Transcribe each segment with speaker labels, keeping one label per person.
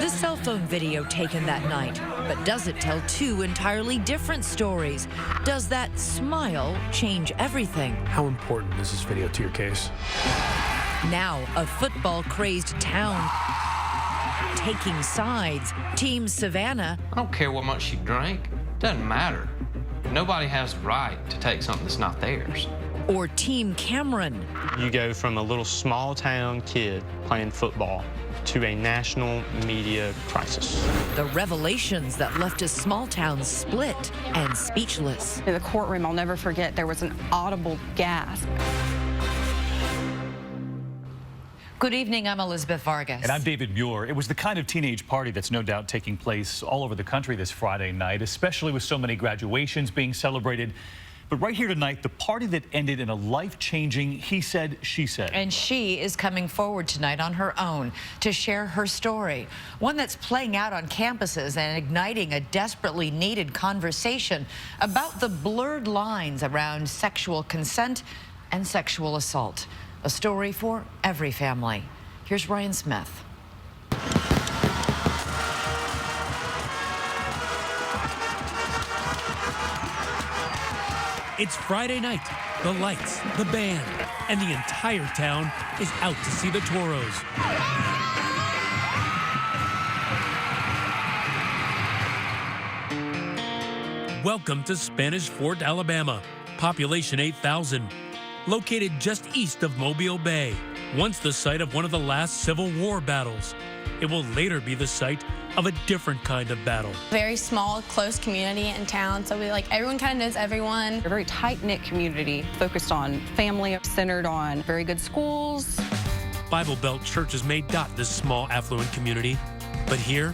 Speaker 1: The cell phone video taken that night, but does it tell two entirely different stories? Does that smile change everything?
Speaker 2: How important is this video to your case?
Speaker 1: Now, a football-crazed town taking sides. Team Savannah.
Speaker 3: I don't care what much she drank. Doesn't matter. Nobody has the right to take something that's not theirs.
Speaker 1: Or Team Cameron.
Speaker 4: You go from a little small town kid playing football to a national media crisis.
Speaker 1: The revelations that left a small town split and speechless.
Speaker 5: In the courtroom, I'll never forget, there was an audible gasp.
Speaker 1: Good evening, I'm Elizabeth Vargas.
Speaker 6: And I'm David Muir. It was the kind of teenage party that's no doubt taking place all over the country this Friday night, especially with so many graduations being celebrated. But right here tonight, the party that ended in a life-changing he said, she said.
Speaker 1: And she is coming forward tonight on her own to share her story, one that's playing out on campuses and igniting a desperately needed conversation about the blurred lines around sexual consent and sexual assault. A story for every family. Here's Ryan Smith.
Speaker 7: It's Friday night. The lights, the band, and the entire town is out to see the Toros. Welcome to Spanish Fort, Alabama. Population 8,000. Located just east of Mobile Bay, once the site of one of the last Civil War battles. It will later be the site of a different kind of battle.
Speaker 8: Very small, close community in town, so everyone kind of knows everyone.
Speaker 5: A very tight-knit community, focused on family, centered on very good schools.
Speaker 7: Bible Belt churches may dot this small, affluent community, but here,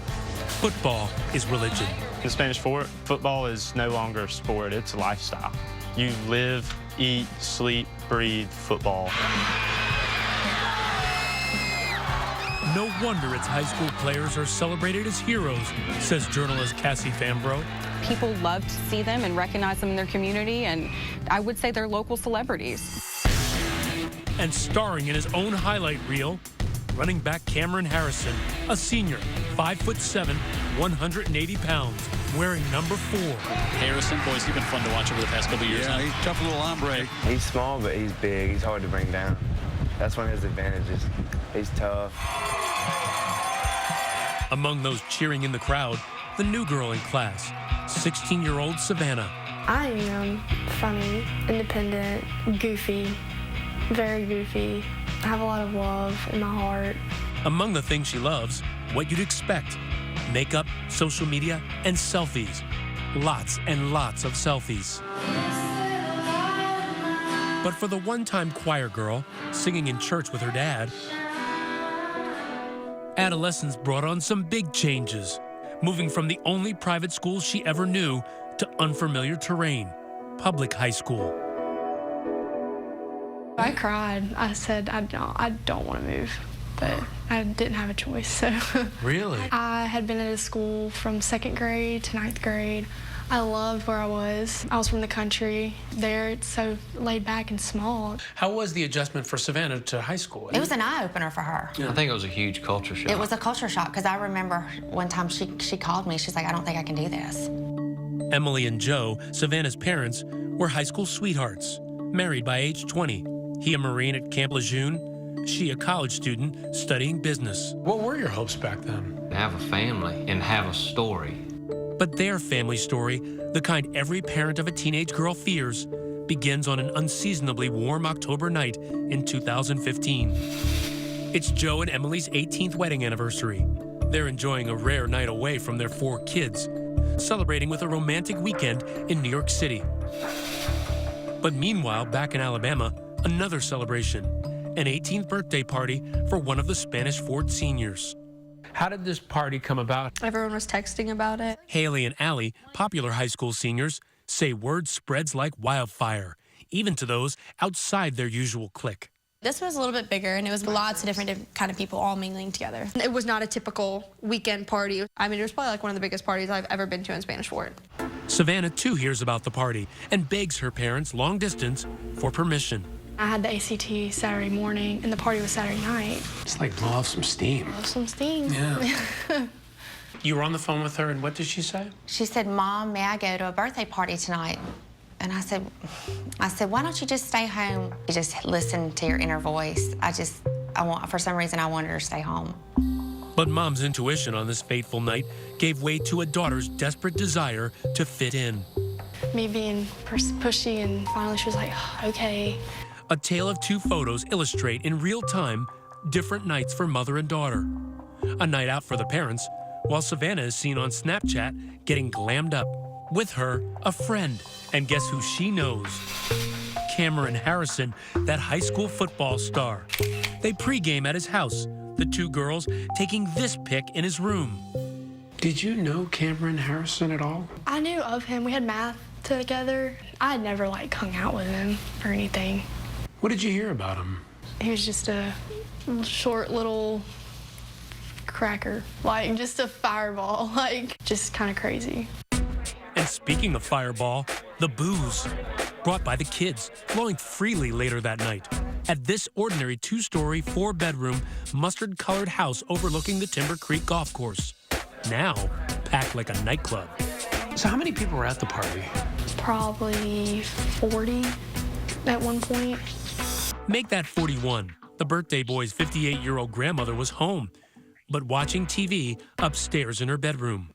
Speaker 7: football is religion.
Speaker 4: In Spanish Fort, football is no longer a sport, it's a lifestyle. You live, eat, sleep, breathe football.
Speaker 7: No wonder its high school players are celebrated as heroes, says journalist Cassie Fambro.
Speaker 5: People love to see them and recognize them in their community, and I would say they're local celebrities.
Speaker 7: And starring in his own highlight reel, running back Cameron Harrison, a senior, 5'7", 180 pounds, wearing number 4.
Speaker 9: Harrison, boys, he's been fun to watch over the past couple of years.
Speaker 10: Yeah, he's a tough little hombre.
Speaker 11: He's small, but he's big. He's hard to bring down. That's one of his advantages. He's tough.
Speaker 7: Among those cheering in the crowd, the new girl in class, 16-year-old Savannah.
Speaker 12: I am funny, independent, goofy, very goofy. I have a lot of love in my heart.
Speaker 7: Among the things she loves, what you'd expect: makeup, social media, and selfies. Lots and lots of selfies. But for the one-time choir girl singing in church with her dad, adolescence brought on some big changes, moving from the only private school she ever knew to unfamiliar terrain, public high school.
Speaker 12: I cried. I said, I don't want to move, but I didn't have a choice, so.
Speaker 7: Really?
Speaker 12: I had been at a school from 2nd grade to 9th grade. I loved where I was. I was from the country. There, it's so laid back and small.
Speaker 2: How was the adjustment for Savannah to high school?
Speaker 13: It was an eye-opener for her.
Speaker 3: I think it was a huge culture shock.
Speaker 13: It was a culture shock, because I remember one time she called me. She's like, I don't think I can do this.
Speaker 7: Emily and Joe, Savannah's parents, were high school sweethearts, married by age 20. He a Marine at Camp Lejeune, she a college student studying business.
Speaker 2: What were your hopes back then?
Speaker 3: To have a family and have a story.
Speaker 7: But their family story, the kind every parent of a teenage girl fears, begins on an unseasonably warm October night in 2015. It's Joe and Emily's 18th wedding anniversary. They're enjoying a rare night away from their 4 kids, celebrating with a romantic weekend in New York City. But meanwhile, back in Alabama, another celebration, an 18th birthday party for one of the Spanish Fort seniors.
Speaker 2: How did this party come about?
Speaker 8: Everyone was texting about it.
Speaker 7: Haley and Allie, popular high school seniors, say word spreads like wildfire, even to those outside their usual clique.
Speaker 8: This was a little bit bigger, and it was lots of different kind of people all mingling together.
Speaker 12: It was not a typical weekend party. I mean, it was probably like one of the biggest parties I've ever been to in Spanish Fort.
Speaker 7: Savannah, too, hears about the party and begs her parents, long distance, for permission.
Speaker 12: I had the ACT Saturday morning, and the party was Saturday night.
Speaker 2: It's like blow off some steam.
Speaker 12: Blow some steam.
Speaker 2: Yeah. You were on the phone with her, and what did she say?
Speaker 13: She said, Mom, may I go to a birthday party tonight? And I said, why don't you just stay home? You just listen to your inner voice. For some reason, I wanted her to stay home.
Speaker 7: But Mom's intuition on this fateful night gave way to a daughter's desperate desire to fit in.
Speaker 12: Me being pushy, and finally she was like, okay.
Speaker 7: A tale of two photos illustrate in real time different nights for mother and daughter. A night out for the parents, while Savannah is seen on Snapchat getting glammed up. With her, a friend. And guess who she knows? Cameron Harrison, that high school football star. They pregame at his house, the two girls taking this pic in his room.
Speaker 2: Did you know Cameron Harrison at all?
Speaker 12: I knew of him. We had math together. I had never like hung out with him or anything.
Speaker 2: What did you hear about him?
Speaker 12: He was just a short little cracker, like just a fireball, like just kind of crazy.
Speaker 7: And speaking of fireball, the booze brought by the kids, flowing freely later that night at this ordinary two-story, four-bedroom, mustard-colored house overlooking the Timber Creek golf course. Now packed like a nightclub.
Speaker 2: So how many people were at the party?
Speaker 12: Probably 40 at one point.
Speaker 7: Make that 41. The birthday boy's 58-year-old grandmother was home, but watching TV upstairs in her bedroom.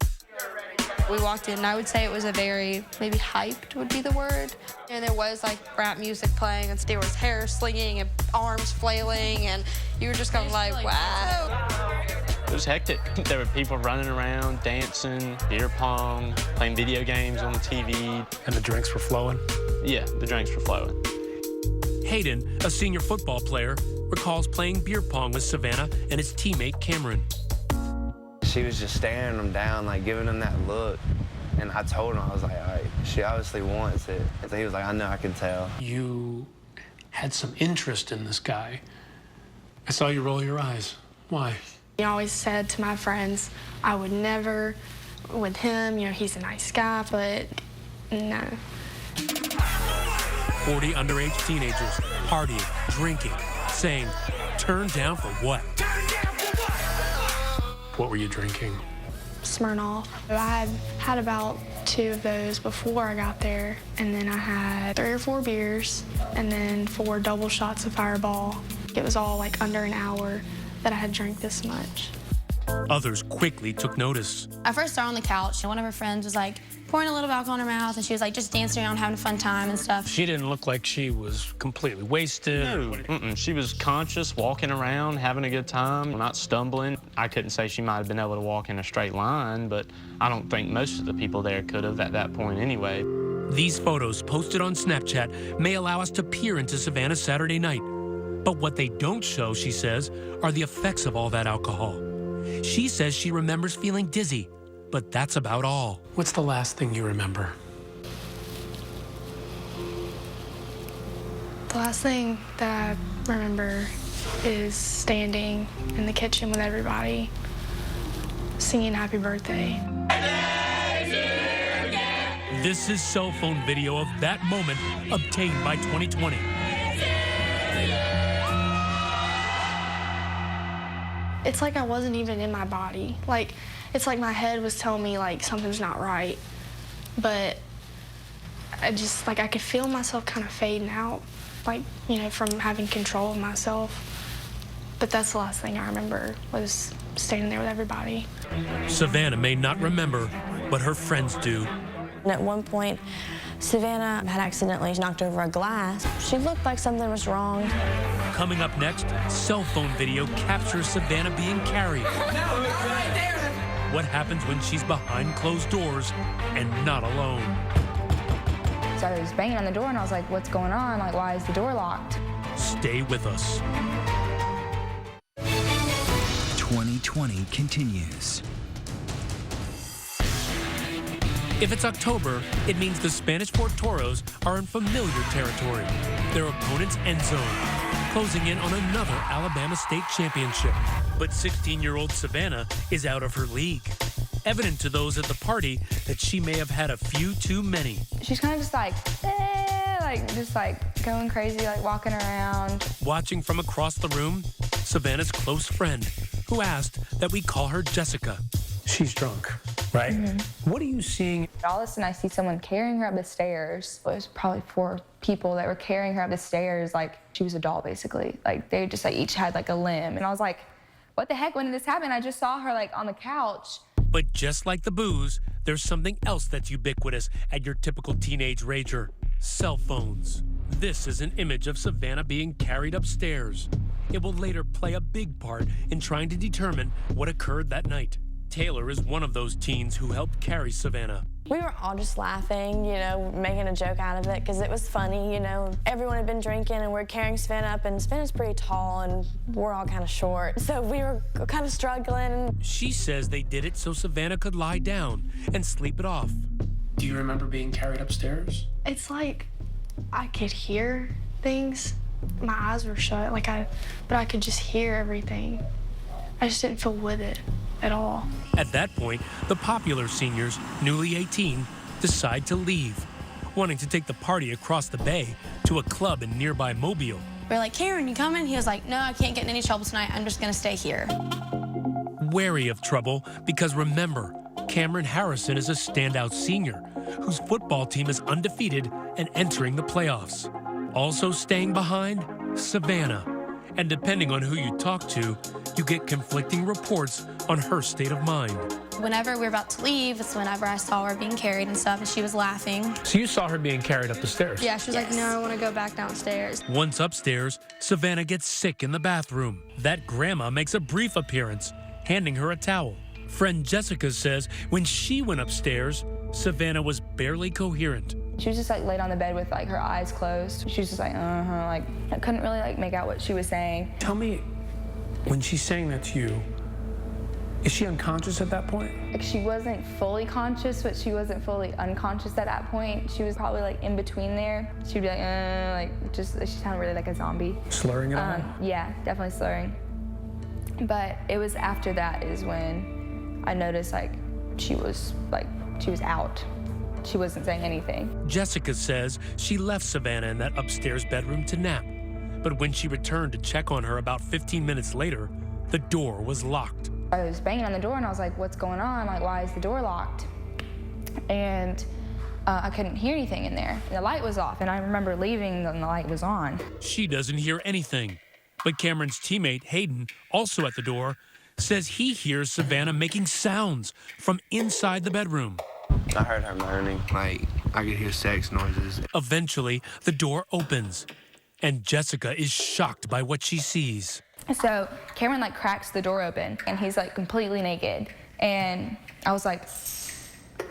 Speaker 8: We walked in, and I would say it was a very, maybe hyped would be the word. And there was like rap music playing, and there was hair slinging and arms flailing, and you were just kind of like, wow.
Speaker 4: It was hectic. There were people running around, dancing, beer pong, playing video games on the TV.
Speaker 2: And the drinks were flowing?
Speaker 4: Yeah, the drinks were flowing.
Speaker 7: Hayden, a senior football player, recalls playing beer pong with Savannah and his teammate Cameron.
Speaker 11: She was just staring him down, like giving him that look. And I told him, I was like, all right, she obviously wants it. And so he was like, I know, I can tell.
Speaker 2: You had some interest in this guy. I saw you roll your eyes. Why?
Speaker 12: He always said to my friends, I would never with him, he's a nice guy, but no.
Speaker 7: 40 underage teenagers partying, drinking, saying, turn down for what?
Speaker 2: What were you drinking?
Speaker 12: Smirnoff. I had about 2 of those before I got there, and then I had 3 or 4 beers, and then 4 double shots of Fireball. It was all like under an hour that I had drank this much.
Speaker 7: Others quickly took notice.
Speaker 8: I first saw her on the couch, and one of her friends was like pouring a little alcohol in her mouth, and she was like just dancing around, having a fun time and stuff.
Speaker 2: She didn't look like she was completely wasted.
Speaker 4: No, she was conscious, walking around, having a good time, not stumbling. I couldn't say she might have been able to walk in a straight line, but I don't think most of the people there could have at that point anyway.
Speaker 7: These photos posted on Snapchat may allow us to peer into Savannah's Saturday night. But what they don't show, she says, are the effects of all that alcohol. She says she remembers feeling dizzy, but that's about all.
Speaker 2: What's the last thing you remember?
Speaker 12: The last thing that I remember is standing in the kitchen with everybody, singing happy birthday.
Speaker 7: This is cell phone video of that moment obtained by 2020.
Speaker 12: It's like I wasn't even in my body. Like, it's like my head was telling me, like, something's not right. But I just, like, I could feel myself kind of fading out, like, from having control of myself. But that's the last thing I remember, was standing there with everybody.
Speaker 7: Savannah may not remember, but her friends do.
Speaker 10: And at one point, Savannah had accidentally knocked over a glass. She looked like something was wrong.
Speaker 7: Coming up next, cell phone video captures Savannah being carried. What happens when she's behind closed doors and not alone?
Speaker 14: So I was banging on the door, and I was like, what's going on? Like, why is the door locked?
Speaker 7: Stay with us.
Speaker 15: 2020 continues.
Speaker 7: If it's October, it means the Spanish Fort Toros are in familiar territory. Their opponent's end zone, closing in on another Alabama State championship. But 16-year-old Savannah is out of her league. Evident to those at the party that she may have had a few too many.
Speaker 14: She's kind of just like, just like going crazy, like walking around.
Speaker 7: Watching from across the room, Savannah's close friend, who asked that we call her Jessica.
Speaker 2: She's drunk, right? What are you seeing?
Speaker 14: All of a sudden, I see someone carrying her up the stairs. It was probably 4 people that were carrying her up the stairs like she was a doll, basically. Like, they just, like, each had, like, a limb. And I was like, what the heck? When did this happen? I just saw her, like, on the couch.
Speaker 7: But just like the booze, there's something else that's ubiquitous at your typical teenage rager: cell phones. This is an image of Savannah being carried upstairs. It will later play a big part in trying to determine what occurred that night. Taylor is one of those teens who helped carry Savannah.
Speaker 10: We were all just laughing, you know, making a joke out of it because it was funny, you know. Everyone had been drinking and we're carrying Savannah up, and Savannah's pretty tall and we're all kind of short. So we were kind of struggling.
Speaker 7: She says they did it so Savannah could lie down and sleep it off.
Speaker 2: Do you remember being carried upstairs?
Speaker 12: It's like I could hear things. My eyes were shut, but I could just hear everything. I just didn't feel with it at all.
Speaker 7: At that point, the popular seniors, newly 18, decide to leave, wanting to take the party across the bay to a club in nearby Mobile.
Speaker 10: We're like, Cameron, you coming? He was like, no, I can't get in any trouble tonight. I'm just gonna stay here.
Speaker 7: Wary of trouble because remember, Cameron Harrison is a standout senior whose football team is undefeated and entering the playoffs. Also staying behind, Savannah. And depending on who you talk to, you get conflicting reports on her state of mind.
Speaker 10: Whenever we were about to leave, it's whenever I saw her being carried and stuff, and she was laughing.
Speaker 2: So you saw her being carried up the stairs?
Speaker 8: Yeah, she was like, no, I want to go back downstairs.
Speaker 7: Once upstairs, Savannah gets sick in the bathroom. That grandma makes a brief appearance, handing her a towel. Friend Jessica says when she went upstairs, Savannah was barely coherent.
Speaker 14: She was just like laid on the bed with like her eyes closed. She was just like, like I couldn't really like make out what she was saying.
Speaker 2: Tell me, when she's saying that to you, is she unconscious at that point?
Speaker 14: Like, she wasn't fully conscious, but she wasn't fully unconscious at that point. She was probably like in between there. She'd be like she sounded really like a zombie.
Speaker 2: Slurring it all?
Speaker 14: Yeah, definitely slurring. But it was after that is when I noticed like she was out. She wasn't saying anything.
Speaker 7: Jessica says she left Savannah in that upstairs bedroom to nap. But when she returned to check on her about 15 minutes later, the door was locked.
Speaker 14: I was banging on the door and I was like, what's going on? Like, why is the door locked? And I couldn't hear anything in there. The light was off, and I remember leaving and the light was on.
Speaker 7: She doesn't hear anything. But Cameron's teammate, Hayden, also at the door, says he hears Savannah making sounds from inside the bedroom.
Speaker 11: I heard her moaning, like I could hear sex noises.
Speaker 7: Eventually, the door opens, and Jessica is shocked by what she sees.
Speaker 14: So Cameron like cracks the door open, and he's like completely naked. And I was like,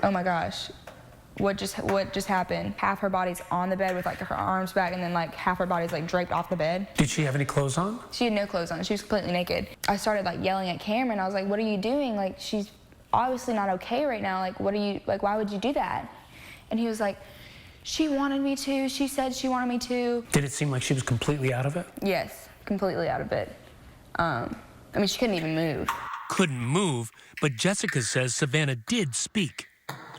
Speaker 14: oh my gosh, what just happened? Half her body's on the bed with like her arms back, and then like half her body's like draped off the bed.
Speaker 2: Did she have any clothes on?
Speaker 14: She had no clothes on. She was completely naked. I started like yelling at Cameron. I was like, what are you doing? Like, she's obviously not okay right now. Like, why would you do that? And he was like, she wanted me to. She said she wanted me to.
Speaker 2: Did it seem like she was completely out of it?
Speaker 14: Yes, completely out of it. I mean, she couldn't even move.
Speaker 7: Couldn't move, but Jessica says Savannah did speak.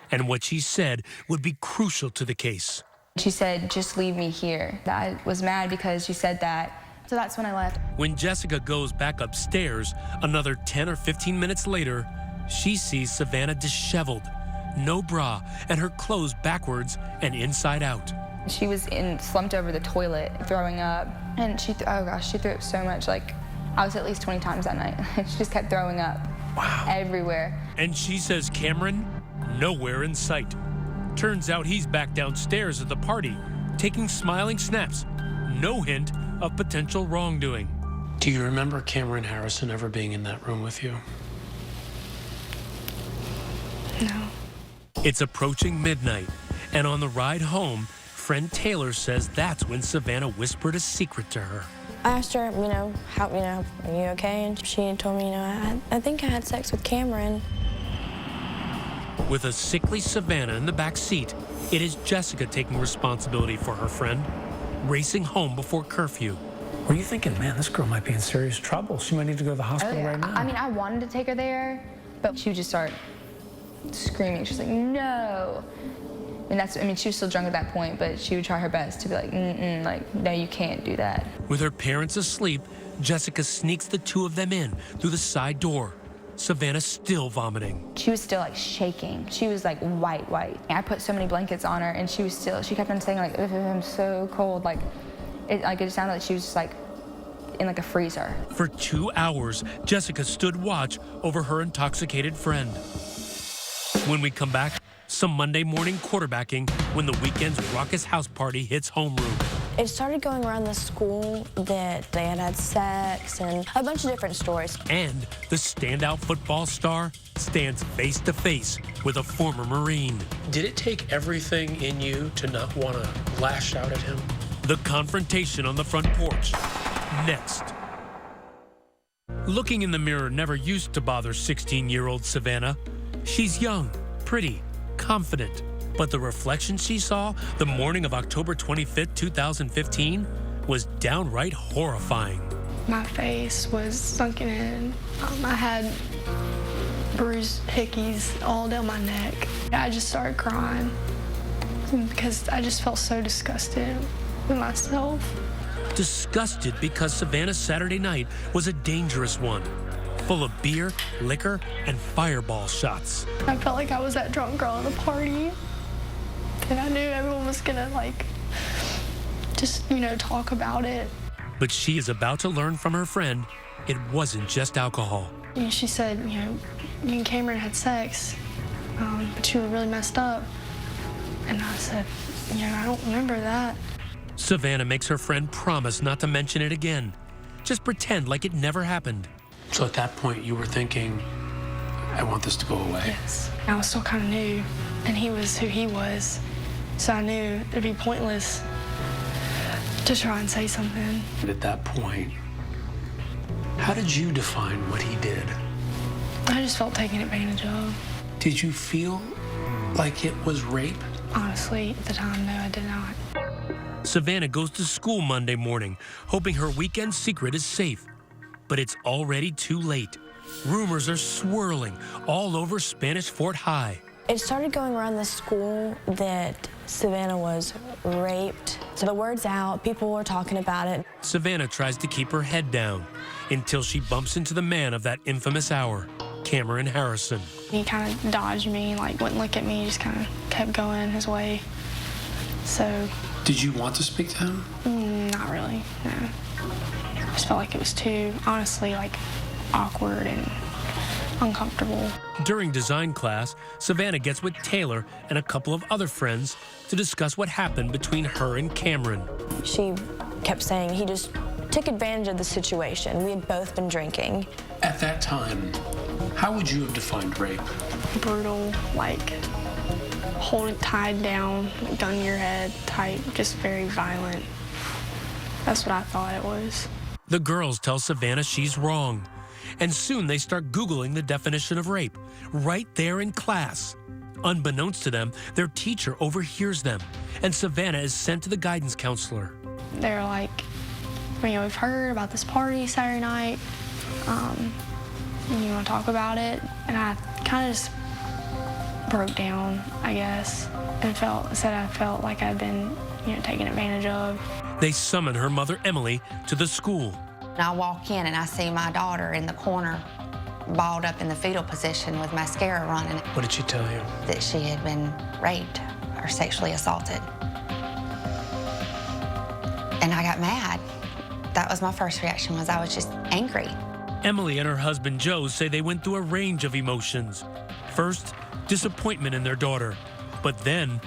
Speaker 7: And what she said would be crucial to the case.
Speaker 14: She said, just leave me here. I was mad because she said that. So that's when I left.
Speaker 7: When Jessica goes back upstairs, another 10 or 15 minutes later, she sees Savannah disheveled, no bra, and her clothes backwards and inside out.
Speaker 14: She was slumped over the toilet, throwing up. And she threw up so much. Like, I was at least 20 times that night. She just kept throwing up.
Speaker 2: Wow.
Speaker 14: Everywhere.
Speaker 7: And she says Cameron, nowhere in sight. Turns out he's back downstairs at the party, taking smiling snaps. No hint of potential wrongdoing.
Speaker 2: Do you remember Cameron Harrison ever being in that room with you?
Speaker 12: No.
Speaker 7: It's approaching midnight, and on the ride home, friend Taylor says that's when Savannah whispered a secret to her.
Speaker 10: I asked her, are you okay? And she told me, I think I had sex with Cameron.
Speaker 7: With a sickly Savannah in the back seat, it is Jessica taking responsibility for her friend, racing home before curfew.
Speaker 2: Were you thinking, man, this girl might be in serious trouble. She might need to go to the hospital right now.
Speaker 14: I mean, I wanted to take her there, but she would just start screaming. She's like, no. And she was still drunk at that point, but she would try her best to be like, no, you can't do that.
Speaker 7: With her parents asleep, Jessica sneaks the two of them in through the side door. Savannah's still vomiting.
Speaker 14: She was still like shaking. She was like white. I put so many blankets on her and she kept on saying like, I'm so cold. Like it just sounded like she was just like in like a freezer.
Speaker 7: For 2 hours, Jessica stood watch over her intoxicated friend. When we come back, some Monday morning quarterbacking when the weekend's raucous house party hits homeroom.
Speaker 10: It started going around the school that they had sex and a bunch of different stories.
Speaker 7: And the standout football star stands face to face with a former Marine.
Speaker 2: Did it take everything in you to not want to lash out at him?
Speaker 7: The confrontation on the front porch. Next. Looking in the mirror never used to bother 16-year-old Savannah. She's young, pretty, confident. But the reflection she saw the morning of October 25th, 2015 was downright horrifying.
Speaker 12: My face was sunken in. I had bruised hickeys all down my neck. I just started crying because I just felt so disgusted with myself.
Speaker 7: Disgusted because Savannah's Saturday night was a dangerous one, full of beer, liquor, and fireball shots.
Speaker 12: I felt like I was that drunk girl at the party. And I knew everyone was gonna just, talk about it.
Speaker 7: But she is about to learn from her friend it wasn't just alcohol.
Speaker 12: And she said, you and Cameron had sex, but you were really messed up. And I said, I don't remember that.
Speaker 7: Savannah makes her friend promise not to mention it again. Just pretend like it never happened.
Speaker 2: So at that point, you were thinking, I want this to go away.
Speaker 12: Yes. I was still kind of new, and he was who he was. So I knew it'd be pointless to try and say something.
Speaker 2: At that point, how did you define what he did?
Speaker 12: I just felt taken advantage of.
Speaker 2: Did you feel like it was rape?
Speaker 12: Honestly, at the time, no, I did not.
Speaker 7: Savannah goes to school Monday morning, hoping her weekend secret is safe. But it's already too late. Rumors are swirling all over Spanish Fort High.
Speaker 10: It started going around the school that Savannah was raped. So the word's out, people were talking about it.
Speaker 7: Savannah tries to keep her head down until she bumps into the man of that infamous hour, Cameron Harrison.
Speaker 12: He kind of dodged me, wouldn't look at me, just kind of kept going his way. So.
Speaker 2: Did you want to speak to him?
Speaker 12: Not really, no. I just felt like it was too, honestly, awkward and uncomfortable.
Speaker 7: During design class, Savannah gets with Taylor and a couple of other friends to discuss what happened between her and Cameron.
Speaker 10: She kept saying he just took advantage of the situation. We had both been drinking.
Speaker 2: At that time, how would you have defined rape?
Speaker 12: Brutal, hold it tied down, gun to your head type, just very violent. That's what I thought it was.
Speaker 7: The girls tell Savannah she's wrong. And soon they start Googling the definition of rape, right there in class. Unbeknownst to them, their teacher overhears them, and Savannah is sent to the guidance counselor.
Speaker 12: They're like, we've heard about this party Saturday night. You want to talk about it? And I kind of just broke down, I guess, and said I felt like I'd been, taken advantage of.
Speaker 7: They summon her mother, Emily, to the school.
Speaker 13: I walk in and I see my daughter in the corner, balled up in the fetal position with mascara running.
Speaker 2: What did she tell you?
Speaker 13: That she had been raped or sexually assaulted. And I got mad. That was my first reaction, I was just angry.
Speaker 7: Emily and her husband, Joe, say they went through a range of emotions. First, disappointment in their daughter, but then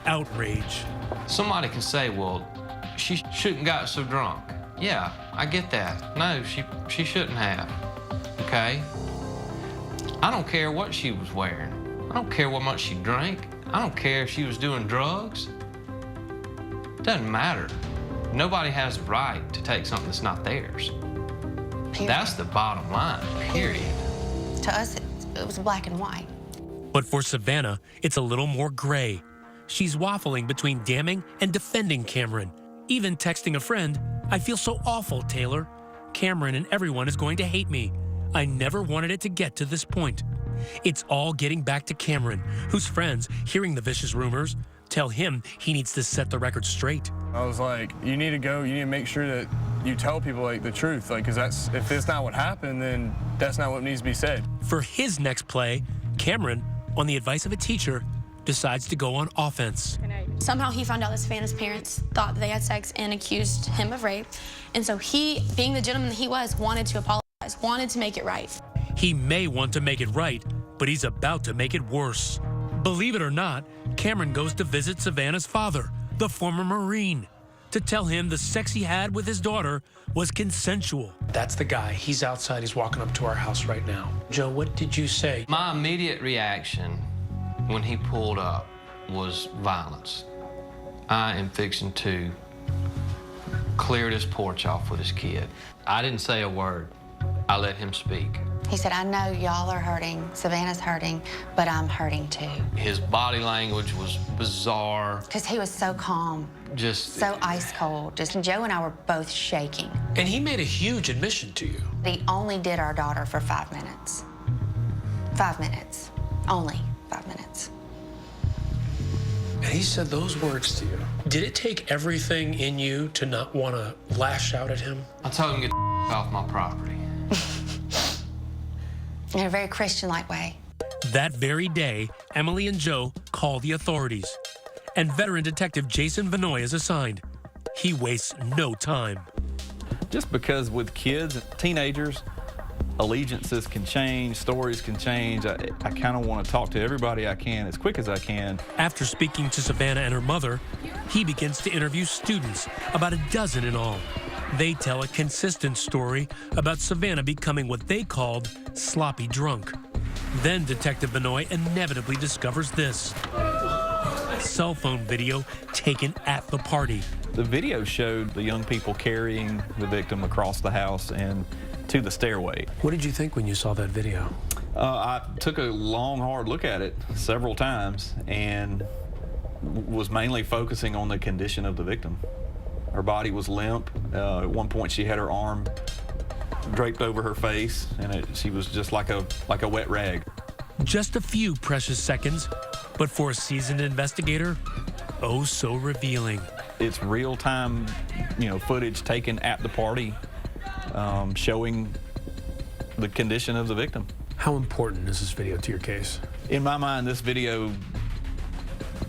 Speaker 7: outrage.
Speaker 3: Somebody can say, well, she shouldn't got so drunk. Yeah, I get that. No, she shouldn't have, okay? I don't care what she was wearing. I don't care what much she drank. I don't care if she was doing drugs. Doesn't matter. Nobody has the right to take something that's not theirs. Period. That's the bottom line, period.
Speaker 13: To us, it was black and white.
Speaker 7: But for Savannah, it's a little more gray. She's waffling between damning and defending Cameron, even texting a friend, I feel so awful, Taylor. Cameron and everyone is going to hate me. I never wanted it to get to this point. It's all getting back to Cameron, whose friends, hearing the vicious rumors, tell him he needs to set the record straight.
Speaker 16: I was like, you need to go, you need to make sure that you tell people like the truth, like, because if that's not what happened, then that's not what needs to be said.
Speaker 7: For his next play, Cameron, on the advice of a teacher, decides to go on offense.
Speaker 12: Somehow he found out that Savannah's parents thought they had sex and accused him of rape. And so he, being the gentleman that he was, wanted to apologize, wanted to make it right.
Speaker 7: He may want to make it right, but he's about to make it worse. Believe it or not, Cameron goes to visit Savannah's father, the former Marine, to tell him the sex he had with his daughter was consensual.
Speaker 2: That's the guy. He's outside. He's walking up to our house right now. Joe, what did you say?
Speaker 3: My immediate reaction when he pulled up was violence. I am fixing to clear this porch off with this kid. I didn't say a word. I let him speak.
Speaker 13: He said, I know y'all are hurting, Savannah's hurting, but I'm hurting too.
Speaker 3: His body language was bizarre.
Speaker 13: Because he was so calm.
Speaker 3: Just
Speaker 13: so ice cold. Just Joe and I were both shaking.
Speaker 2: And he made a huge admission to you.
Speaker 13: He only did our daughter for 5 minutes. 5 minutes. Only 5 minutes.
Speaker 2: And he said those words to you. Did it take everything in you to not want to lash out at him?
Speaker 3: I told him to get off my property.
Speaker 13: In a very Christian-like way.
Speaker 7: That very day, Emily and Joe call the authorities, and veteran detective Jason Vanoy is assigned. He wastes no time.
Speaker 17: Just because with kids, teenagers, allegiances can change, stories can change. I kind of want to talk to everybody I can as quick as I can.
Speaker 7: After speaking to Savannah and her mother, he begins to interview students, about a dozen in all. They tell a consistent story about Savannah becoming what they called sloppy drunk. Then Detective Vanoy inevitably discovers this. Cell phone video taken at the party.
Speaker 17: The video showed the young people carrying the victim across the house and to the stairway.
Speaker 2: What did you think when you saw that video?
Speaker 17: I took a long, hard look at it several times and was mainly focusing on the condition of the victim. Her body was limp. At one point, she had her arm draped over her face, and she was just like a wet rag.
Speaker 7: Just a few precious seconds, but for a seasoned investigator, oh so revealing.
Speaker 17: It's real-time, footage taken at the party, showing the condition of the victim.
Speaker 2: How important is this video to your case?
Speaker 17: In my mind, this video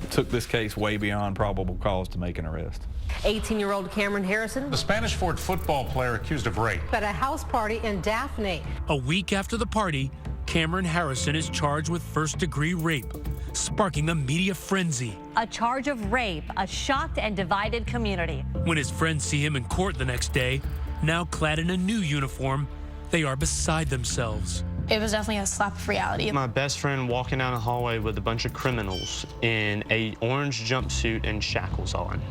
Speaker 17: took this case way beyond probable cause to make an arrest.
Speaker 18: 18-year-old Cameron Harrison,
Speaker 19: the Spanish Fort football player accused of rape,
Speaker 18: at a house party in Daphne.
Speaker 7: A week after the party, Cameron Harrison is charged with first-degree rape, sparking a media frenzy.
Speaker 20: A charge of rape, a shocked and divided community.
Speaker 7: When his friends see him in court the next day, now clad in a new uniform, they are beside themselves.
Speaker 12: It was definitely a slap of reality.
Speaker 4: My best friend walking down the hallway with a bunch of criminals in an orange jumpsuit and shackles on,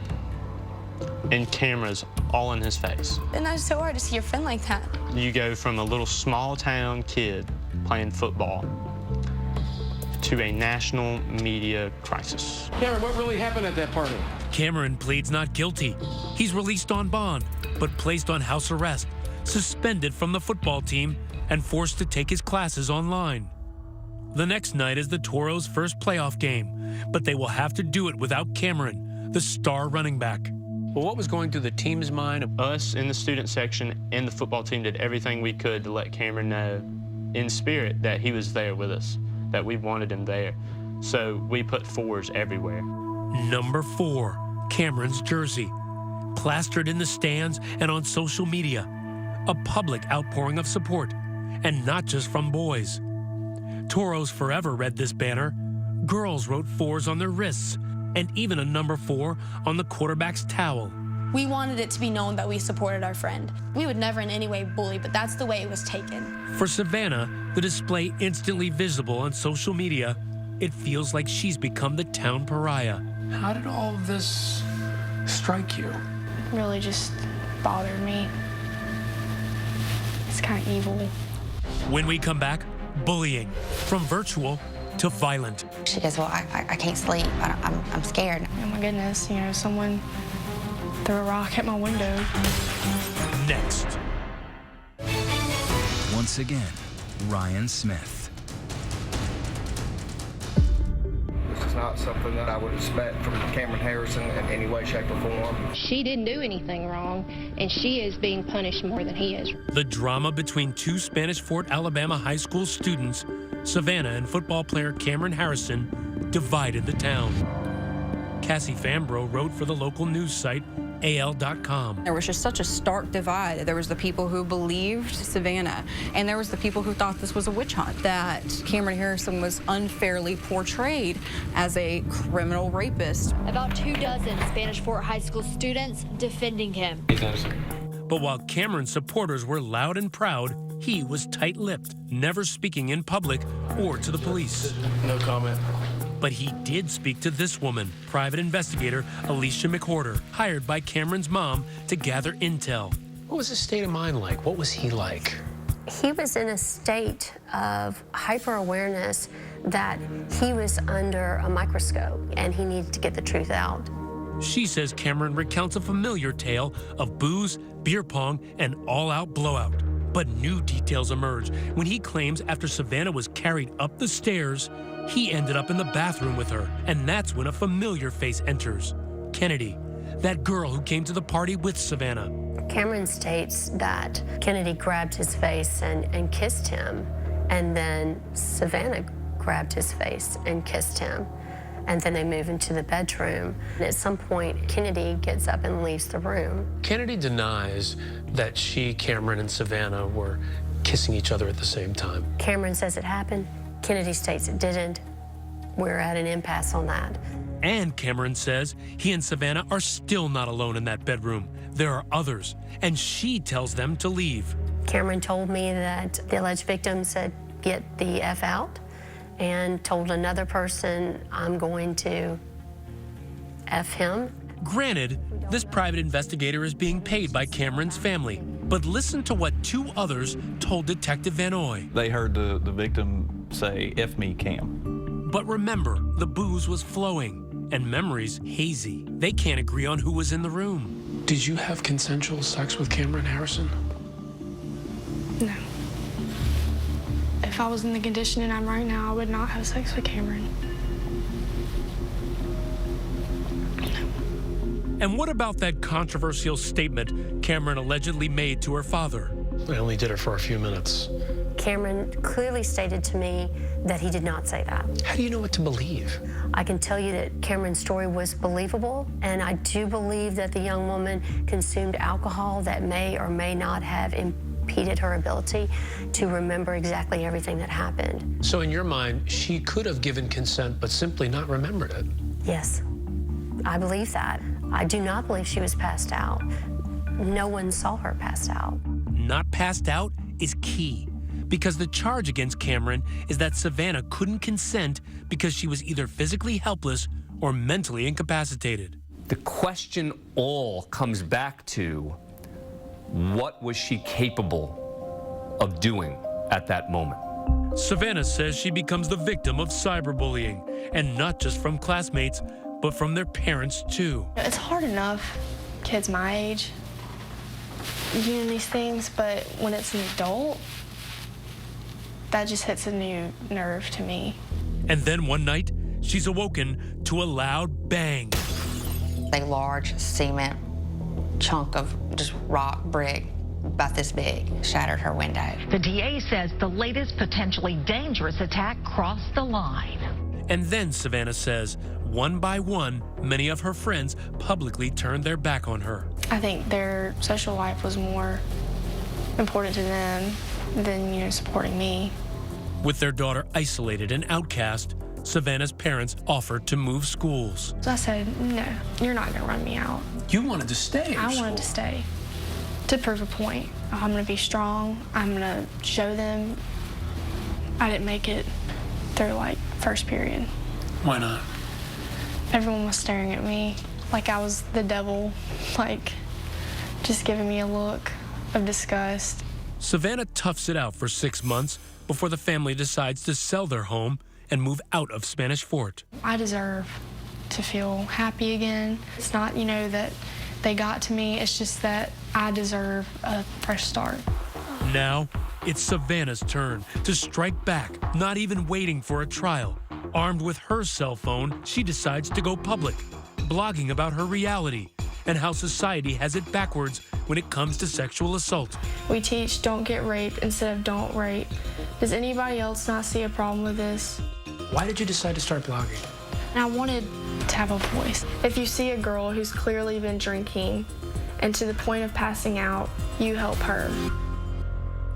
Speaker 4: and cameras all in his face.
Speaker 12: And that's so hard to see your friend like that.
Speaker 4: You go from a little small town kid playing football to a national media crisis.
Speaker 2: Cameron, what really happened at that party?
Speaker 7: Cameron pleads not guilty. He's released on bond, but placed on house arrest, suspended from the football team, and forced to take his classes online. The next night is the Toros' first playoff game, but they will have to do it without Cameron, the star running back.
Speaker 2: Well, what was going through the team's mind?
Speaker 4: Us in the student section and the football team did everything we could to let Cameron know in spirit that he was there with us, that we wanted him there. So we put fours everywhere.
Speaker 7: Number 4, Cameron's jersey, plastered in the stands and on social media. A public outpouring of support, and not just from boys. Toros Forever read this banner. Girls wrote 4s on their wrists, and even a number 4 on the quarterback's towel.
Speaker 12: We wanted it to be known that we supported our friend. We would never in any way bully, but that's the way it was taken.
Speaker 7: For Savannah, the display instantly visible on social media, it feels like she's become the town pariah.
Speaker 2: How did all of this strike you?
Speaker 12: It really just bothered me. It's kind of evil.
Speaker 7: When we come back, bullying, from virtual to violent.
Speaker 13: She goes, well, I can't sleep. I'm scared.
Speaker 12: Oh my goodness, someone threw a rock at my window.
Speaker 7: Next.
Speaker 15: Once again, Ryan Smith.
Speaker 21: is not something that I would expect from Cameron Harrison in any way, shape, or form.
Speaker 22: She didn't do anything wrong, and she is being punished more than he is.
Speaker 7: The drama between two Spanish Fort, Alabama high school students, Savannah and football player Cameron Harrison, divided the town. Cassie Fambro wrote for the local news site AL.com.
Speaker 5: There was just such a stark divide. There was the people who believed Savannah, and there was the people who thought this was a witch hunt, that Cameron Harrison was unfairly portrayed as a criminal rapist.
Speaker 23: About 24 Spanish Fort High School students defending him.
Speaker 7: But while Cameron's supporters were loud and proud, he was tight-lipped, never speaking in public or to the police.
Speaker 2: No comment.
Speaker 7: But he did speak to this woman, private investigator Alicia McWhorter, hired by Cameron's mom to gather intel.
Speaker 2: What was his state of mind like? What was he like?
Speaker 24: He was in a state of hyper-awareness that he was under a microscope and he needed to get the truth out.
Speaker 7: She says Cameron recounts a familiar tale of booze, beer pong, and all-out blowout. But new details emerge when he claims after Savannah was carried up the stairs, he ended up in the bathroom with her, and that's when a familiar face enters. Kennedy, that girl who came to the party with Savannah.
Speaker 24: Cameron states that Kennedy grabbed his face and kissed him, and then Savannah grabbed his face and kissed him. And then they move into the bedroom. And at some point, Kennedy gets up and leaves the room.
Speaker 2: Kennedy denies that she, Cameron, and Savannah were kissing each other at the same time.
Speaker 24: Cameron says it happened. Kennedy states it didn't. We're at an impasse on that.
Speaker 7: And Cameron says he and Savannah are still not alone in that bedroom. There are others, and she tells them to leave.
Speaker 24: Cameron told me that the alleged victim said, "Get the F out," and told another person, "I'm going to F him."
Speaker 7: Granted, this private investigator is being paid by Cameron's family, but listen to what two others told Detective Van Oy.
Speaker 17: They heard the victim say, "F me, Cam."
Speaker 7: But remember, the booze was flowing and memories hazy. They can't agree on who was in the room.
Speaker 2: Did you have consensual sex with Cameron Harrison?
Speaker 12: No. If I was in the condition I'm right now, I would not have sex with Cameron.
Speaker 7: And what about that controversial statement Cameron allegedly made to her father?
Speaker 2: I only did it for a few minutes.
Speaker 24: Cameron clearly stated to me that he did not say that.
Speaker 2: How do you know what to believe?
Speaker 24: I can tell you that Cameron's story was believable, and I do believe that the young woman consumed alcohol that may or may not have impeded her ability to remember exactly everything that happened.
Speaker 2: So in your mind, she could have given consent but simply not remembered it?
Speaker 24: Yes, I believe that. I do not believe she was passed out. No one saw her passed out.
Speaker 7: Not passed out is key, because the charge against Cameron is that Savannah couldn't consent because she was either physically helpless or mentally incapacitated.
Speaker 25: The question all comes back to, what was she capable of doing at that moment?
Speaker 7: Savannah says she becomes the victim of cyberbullying, and not just from classmates, but from their parents too.
Speaker 12: It's hard enough, kids my age, doing these things, but when it's an adult, that just hits a new nerve to me.
Speaker 7: And then one night, she's awoken to a loud bang.
Speaker 13: A large cement chunk of just rock brick about this big shattered her window.
Speaker 20: The DA says the latest potentially dangerous attack crossed the line.
Speaker 7: And then, Savannah says, one by one, many of her friends publicly turned their back on her.
Speaker 12: I think their social life was more important to them than, supporting me.
Speaker 7: With their daughter isolated and outcast, Savannah's parents offered to move schools.
Speaker 12: So I said, no, you're not gonna run me out.
Speaker 2: You wanted to stay.
Speaker 12: I wanted to stay to prove a point. I'm gonna be strong. I'm gonna show them I didn't make it through first period.
Speaker 2: Why not?
Speaker 12: Everyone was staring at me like I was the devil, just giving me a look of disgust.
Speaker 7: Savannah toughs it out for 6 months before the family decides to sell their home and move out of Spanish Fort.
Speaker 12: I deserve to feel happy again. It's not, that they got to me. It's just that I deserve a fresh start.
Speaker 7: Now, it's Savannah's turn to strike back, not even waiting for a trial, Armed with her cell phone, she decides to go public, blogging about her reality and how society has it backwards when it comes to sexual assault.
Speaker 12: We teach don't get raped instead of don't rape. Does anybody else not see a problem with this?
Speaker 2: Why did you decide to start blogging?
Speaker 12: And I wanted to have a voice. If you see a girl who's clearly been drinking and to the point of passing out, you help her.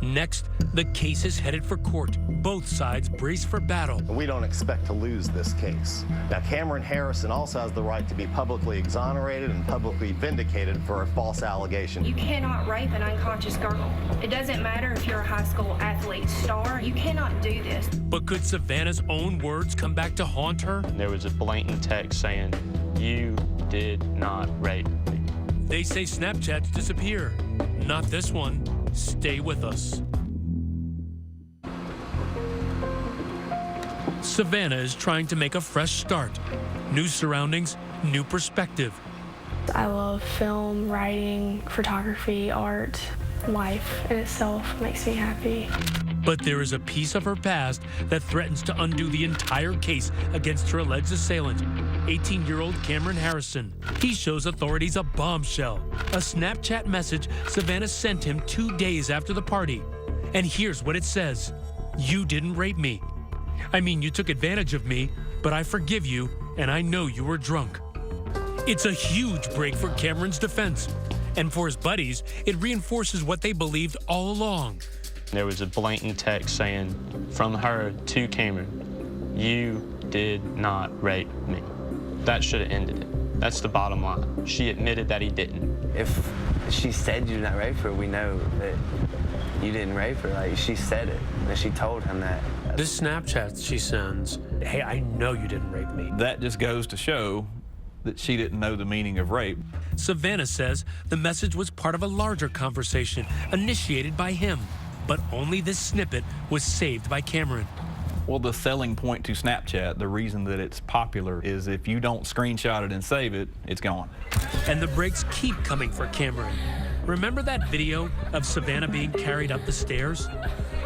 Speaker 7: Next, the case is headed for court. Both sides brace for battle.
Speaker 1: We don't expect to lose this case. Now, Cameron Harrison also has the right to be publicly exonerated and publicly vindicated for a false allegation.
Speaker 6: You cannot rape an unconscious girl. It doesn't matter if you're a high school athlete, star. You cannot do this.
Speaker 7: But could Savannah's own words come back to haunt her?
Speaker 4: There was a blatant text saying, "You did not rape me."
Speaker 7: They say Snapchats disappear. Not this one. Stay with us. Savannah is trying to make a fresh start. New surroundings, new perspective.
Speaker 12: I love film, writing, photography, art. Life in itself makes me happy.
Speaker 7: But there is a piece of her past that threatens to undo the entire case against her alleged assailant, 18-year-old Cameron Harrison. He shows authorities a bombshell, a Snapchat message Savannah sent him 2 days after the party. And here's what it says: "You didn't rape me. I mean, you took advantage of me, but I forgive you, and I know you were drunk." It's a huge break for Cameron's defense. And for his buddies, it reinforces what they believed all along.
Speaker 4: There was a blatant text saying from her to Cameron, "You did not rape me." That should have ended it. That's the bottom line. She admitted that he didn't.
Speaker 8: If she said you did not rape her, we know that you didn't rape her. Like, she said it, and she told him that.
Speaker 2: This Snapchat she sends, "Hey, I know you didn't rape me."
Speaker 17: That just goes to show that she didn't know the meaning of rape.
Speaker 7: Savannah says the message was part of a larger conversation initiated by him, but only this snippet was saved by Cameron.
Speaker 17: Well, the selling point to Snapchat, the reason that it's popular, is if you don't screenshot it and save it, it's gone.
Speaker 7: And the breaks keep coming for Cameron. Remember that video of Savannah being carried up the stairs?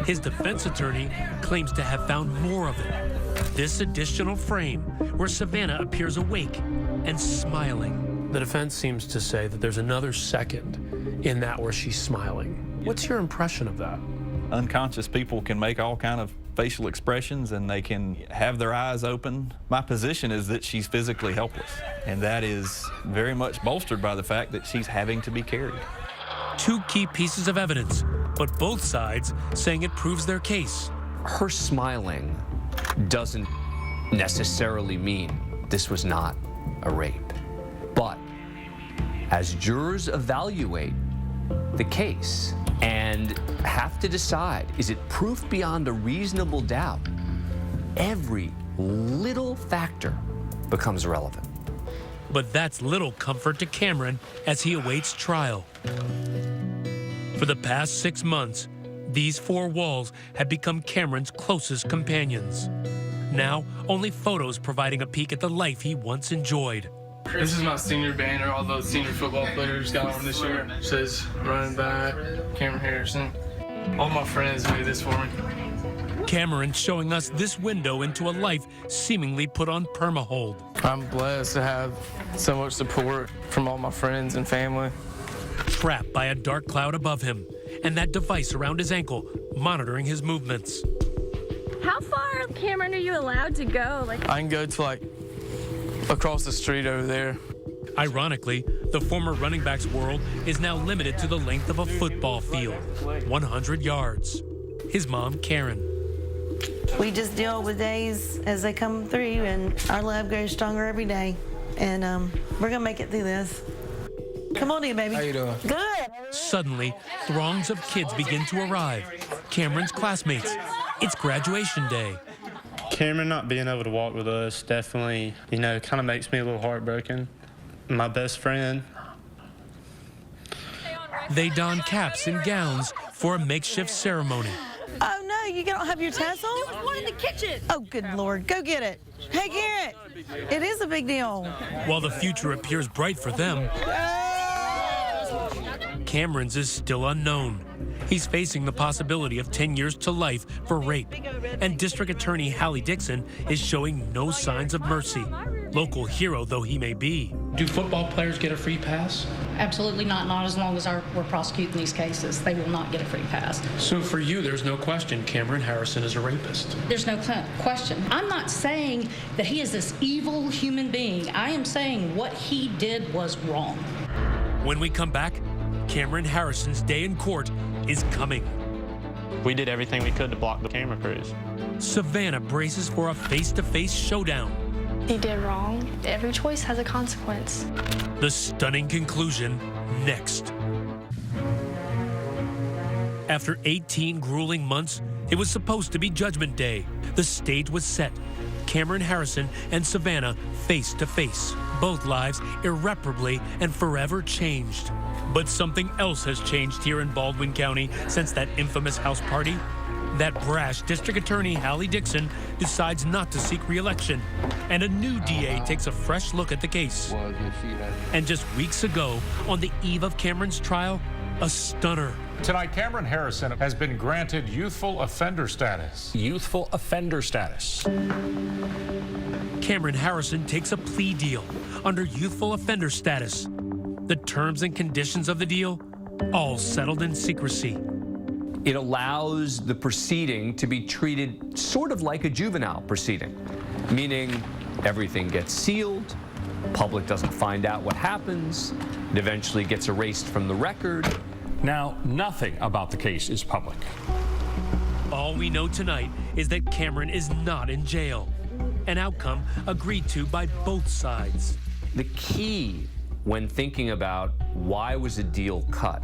Speaker 7: His defense attorney claims to have found more of it. This additional frame where Savannah appears awake and smiling.
Speaker 2: The defense seems to say that there's another second in that where she's smiling. What's your impression of that?
Speaker 17: Unconscious people can make all kind of facial expressions and they can have their eyes open. My position is that she's physically helpless, and that is very much bolstered by the fact that she's having to be carried.
Speaker 7: Two key pieces of evidence, but both sides saying it proves their case.
Speaker 25: Her smiling doesn't necessarily mean this was not a rape. But as jurors evaluate the case and have to decide, is it proof beyond a reasonable doubt, every little factor becomes relevant.
Speaker 7: But that's little comfort to Cameron as he awaits trial. For the past 6 months, these four walls have become Cameron's closest companions. Now, only photos providing a peek at the life he once enjoyed.
Speaker 9: This is my senior banner. All those senior football players got on this year. It says running back, Cameron Harrison. All my friends made this for me.
Speaker 7: Cameron showing us this window into a life seemingly put on perma-hold.
Speaker 9: I'm blessed to have so much support from all my friends and family.
Speaker 7: Trapped by a dark cloud above him and that device around his ankle monitoring his movements.
Speaker 11: How far, Cameron, are you allowed to go?
Speaker 9: I can go to across the street over there.
Speaker 7: Ironically, the former running back's world is now limited to the length of a football field, 100 yards. His mom, Karen.
Speaker 26: We just deal with days as they come through, and our love grows stronger every day. And we're gonna make it through this. Come on in, baby.
Speaker 9: How you doing?
Speaker 26: Good.
Speaker 7: Suddenly, throngs of kids begin to arrive. Cameron's classmates. It's graduation day.
Speaker 4: Cameron not being able to walk with us definitely, kind of makes me a little heartbroken. My best friend.
Speaker 7: They don caps and gowns for a makeshift ceremony.
Speaker 26: Oh no, you don't have your tassel?
Speaker 11: There was one in the kitchen.
Speaker 26: Oh, good Lord, go get it. Hey, Garrett, it is a big deal.
Speaker 7: While the future appears bright for them, Cameron's is still unknown. He's facing the possibility of 10 years to life for rape. And District Attorney Hallie Dixon is showing no signs of mercy, local hero though he may be.
Speaker 2: Do football players get a free pass?
Speaker 3: Absolutely not as long as we're prosecuting these cases. They will not get a free pass.
Speaker 2: So for you, there's no question Cameron Harrison is a rapist.
Speaker 3: There's no question. I'm not saying that he is this evil human being. I am saying what he did was wrong.
Speaker 7: When we come back, Cameron Harrison's day in court is coming.
Speaker 4: We did everything we could to block the camera crews.
Speaker 7: Savannah braces for a face-to-face showdown.
Speaker 12: He did wrong. Every choice has a consequence.
Speaker 7: The stunning conclusion next. After 18 grueling months, it was supposed to be Judgment Day. The stage was set. Cameron Harrison and Savannah face to face. Both lives irreparably and forever changed. But something else has changed here in Baldwin County since that infamous house party. That brash District Attorney Hallie Dixon decides not to seek re-election, and a new DA takes a fresh look at the case. And just weeks ago, on the eve of Cameron's trial, a stunner.
Speaker 10: Tonight, Cameron Harrison has been granted youthful offender status.
Speaker 7: Youthful offender status. Cameron Harrison takes a plea deal under youthful offender status. The terms and conditions of the deal, all settled in secrecy.
Speaker 25: It allows the proceeding to be treated sort of like a juvenile proceeding, meaning everything gets sealed, public doesn't find out what happens, it eventually gets erased from the record.
Speaker 10: Now, nothing about the case is public.
Speaker 7: All we know tonight is that Cameron is not in jail, an outcome agreed to by both sides.
Speaker 25: The key when thinking about why was a deal cut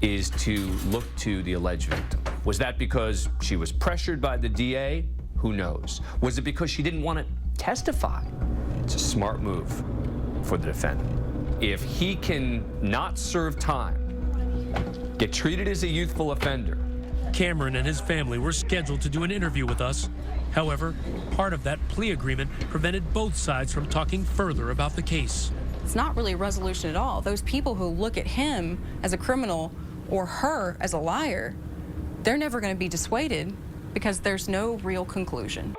Speaker 25: is to look to the alleged victim. Was that because she was pressured by the DA? Who knows? Was it because she didn't want to testify? It's a smart move for the defendant. If he can not serve time, get treated as a youthful offender.
Speaker 7: Cameron and his family were scheduled to do an interview with us. However, part of that plea agreement prevented both sides from talking further about the case.
Speaker 5: It's not really a resolution at all. Those people who look at him as a criminal or her as a liar, they're never going to be dissuaded because there's no real conclusion.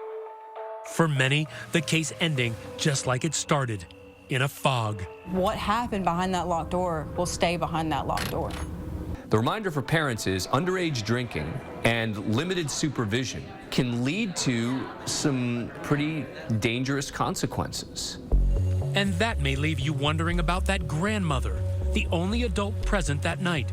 Speaker 7: For many, the case ending just like it started, in a fog.
Speaker 5: What happened behind that locked door will stay behind that locked door.
Speaker 25: The reminder for parents is underage drinking and limited supervision can lead to some pretty dangerous consequences.
Speaker 7: And that may leave you wondering about that grandmother, the only adult present that night.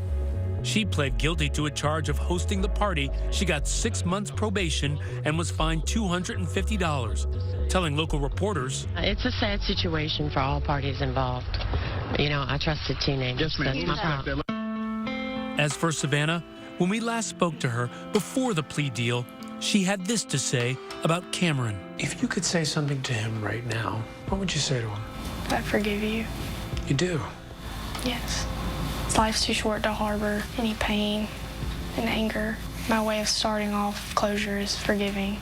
Speaker 7: She pled guilty to a charge of hosting the party. She got 6 months probation and was fined $250, telling local reporters,
Speaker 14: "It's a sad situation for all parties involved. You know, I trusted teenagers. That's my problem."
Speaker 7: As for Savannah, when we last spoke to her before the plea deal, she had this to say about Cameron.
Speaker 2: If you could say something to him right now, what would you say to him?
Speaker 12: I forgive you.
Speaker 2: You do?
Speaker 12: Yes. Life's too short to harbor any pain and anger. My way of starting off closure is forgiving.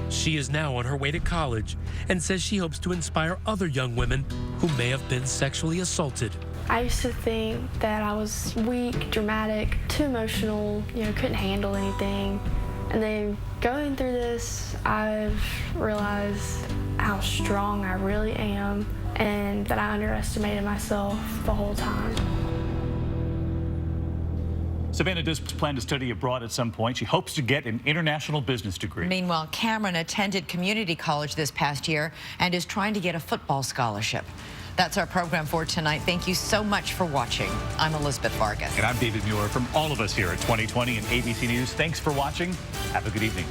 Speaker 7: She is now on her way to college and says she hopes to inspire other young women who may have been sexually assaulted.
Speaker 12: I used to think that I was weak, dramatic, too emotional, couldn't handle anything. And then going through this, I've realized how strong I really am and that I underestimated myself the whole time.
Speaker 16: Savannah does plan to study abroad at some point. She hopes to get an international business degree.
Speaker 20: Meanwhile, Cameron attended community college this past year and is trying to get a football scholarship. That's our program for tonight. Thank you so much for watching. I'm Elizabeth Vargas.
Speaker 16: And I'm David Mueller. From all of us here at 2020 and ABC News, thanks for watching. Have a good evening.